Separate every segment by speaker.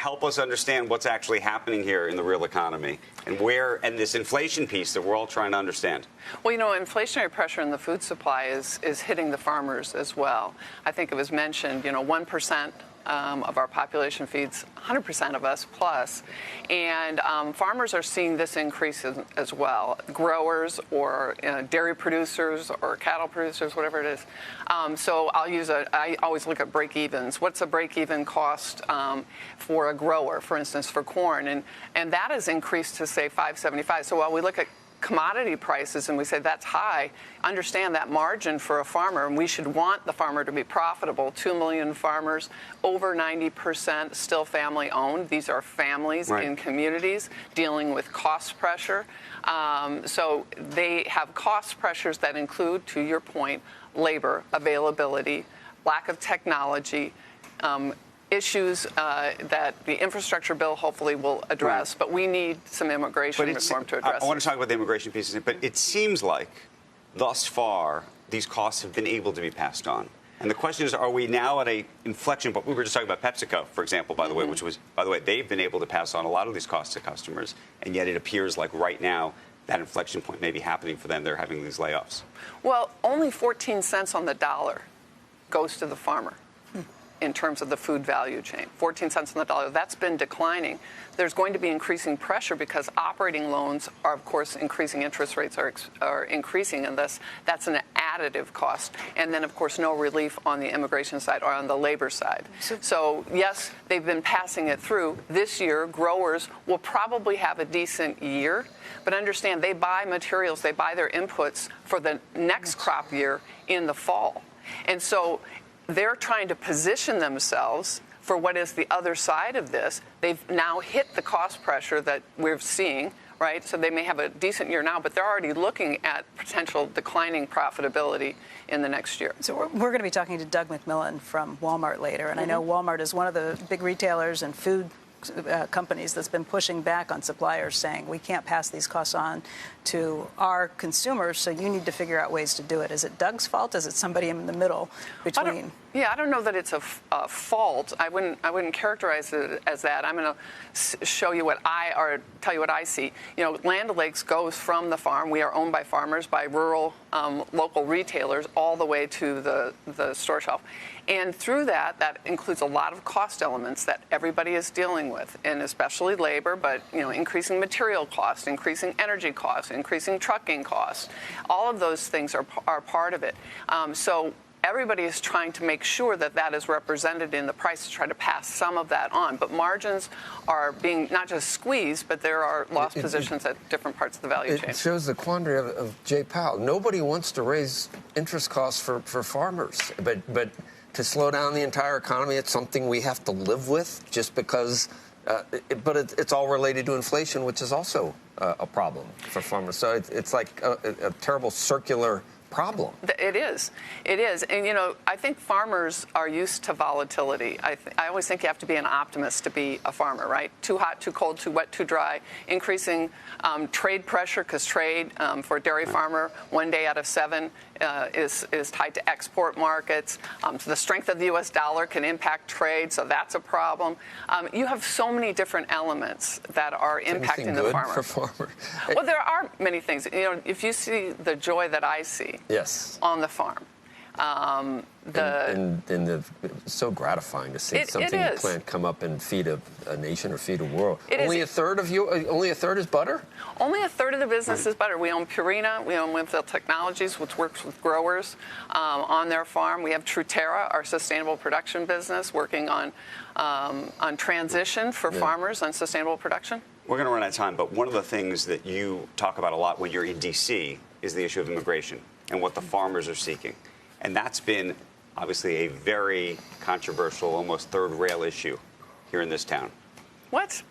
Speaker 1: help us understand what's actually happening here in the real economy and this inflation piece that we're all trying to understand?
Speaker 2: Well, inflationary pressure in the food supply is hitting the farmers as well. I think it was mentioned, 1% of our population feeds 100% of us plus, and farmers are seeing this increase as well. Growers or dairy producers or cattle producers, whatever it is. So I always look at break-evens. What's a break-even cost for a grower, for instance, for corn, and that has increased to say $5.75. So while we look at commodity prices and we say that's high, understand that margin for a farmer, and we should want the farmer to be profitable. 2 million farmers, over 90% still family owned. These are families in communities dealing with cost pressure. So they have cost pressures that include, to your point, labor availability, lack of technology, issues that the infrastructure bill hopefully will address, but we need some immigration reform to address.
Speaker 1: I want to talk about the immigration pieces, but it seems like thus far these costs have been able to be passed on. And the question is, are we now at a inflection? But we were just talking about PepsiCo, for example, by the way, which was, by the way, they've been able to pass on a lot of these costs to customers, and yet it appears like right now that inflection point may be happening for them. They're having these layoffs.
Speaker 2: Well, only 14 cents on the dollar goes to the farmer in terms of the food value chain. 14 cents on the dollar. That's been declining. There's going to be increasing pressure because operating loans are, of course, increasing. Interest rates are increasing, and that's an additive cost. And then, of course, no relief on the immigration side or on the labor side. So, yes, they've been passing it through. This year, growers will probably have a decent year, but understand they buy materials, they buy their inputs for the next crop year in the fall. And so they're trying to position themselves for what is the other side of this. They've now hit the cost pressure that we're seeing, right? So they may have a decent year now, but they're already looking at potential declining profitability in the next year.
Speaker 3: So we're going to be talking to Doug McMillan from Walmart later, and I know Walmart is one of the big retailers and food companies that's been pushing back on suppliers, saying we can't pass these costs on to our consumers, so you need to figure out ways to do it. Is it Doug's fault? Is it somebody in the middle between?
Speaker 2: I don't know that it's a fault. I wouldn't characterize it as that. I'm going to show you tell you what I see. Land O'Lakes goes from the farm. We are owned by farmers, by rural local retailers, all the way to the store shelf. And through that includes a lot of cost elements that everybody is dealing with, and especially labor, but increasing material costs, increasing energy costs, increasing trucking costs. All of those things are part of it. So everybody is trying to make sure that is represented in the price to try to pass some of that on. But margins are being not just squeezed, but there are lost positions at different parts of the value chain.
Speaker 4: It shows the quandary of Jay Powell. Nobody wants to raise interest costs for farmers, but to slow down the entire economy, it's something we have to live with just because, but it's all related to inflation, which is also a problem for farmers. So it's like a terrible circular problem.
Speaker 2: It is. And, I think farmers are used to volatility. I always think you have to be an optimist to be a farmer, right? Too hot, too cold, too wet, too dry. Increasing trade pressure, because trade for a dairy farmer 1 day out of 7 is tied to export markets. So the strength of the U.S. dollar can impact trade, so that's a problem. You have so many different elements that are impacting the farmer.
Speaker 4: For farmer?
Speaker 2: Well, there are many things. If you see the joy that I see on the farm.
Speaker 4: It's so gratifying to see something you plant come up and feed a nation or feed a world. Only a third is butter?
Speaker 2: Only a third of the business is butter. We own Purina, we own Winfield Technologies, which works with growers on their farm. We have Truterra, our sustainable production business, working on transition for farmers on sustainable production.
Speaker 1: We're going to run out of time, but one of the things that you talk about a lot when you're in D.C. is the issue of immigration and what the farmers are seeking. And that's been obviously a very controversial, almost third rail issue here in this town.
Speaker 2: What?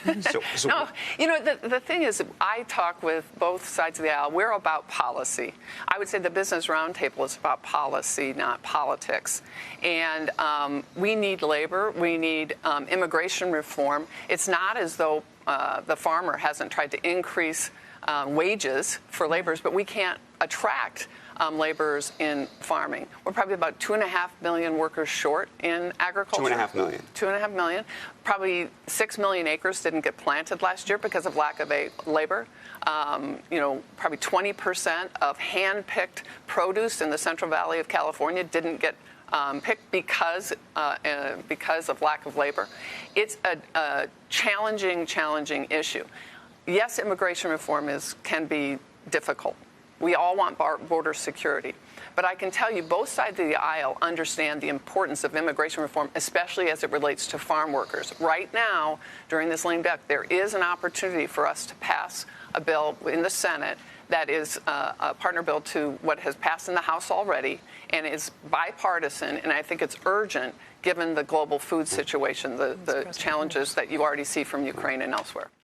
Speaker 2: No, the thing is, I talk with both sides of the aisle. We're about policy. I would say the Business Roundtable is about policy, not politics. And we need labor. We need immigration reform. It's not as though the farmer hasn't tried to increase wages for laborers, but we can't attract laborers in farming. We're probably about 2.5 million workers short in agriculture.
Speaker 1: 2.5 million.
Speaker 2: 2.5 million. Probably 6 million acres didn't get planted last year because of lack of labor. Probably 20% of hand-picked produce in the Central Valley of California didn't get picked because of lack of labor. It's a challenging issue. Yes, immigration reform can be difficult. We all want border security. But I can tell you both sides of the aisle understand the importance of immigration reform, especially as it relates to farm workers. Right now, during this lame duck, there is an opportunity for us to pass a bill in the Senate that is a partner bill to what has passed in the House already and is bipartisan, and I think it's urgent given the global food situation, the challenges that you already see from Ukraine and elsewhere.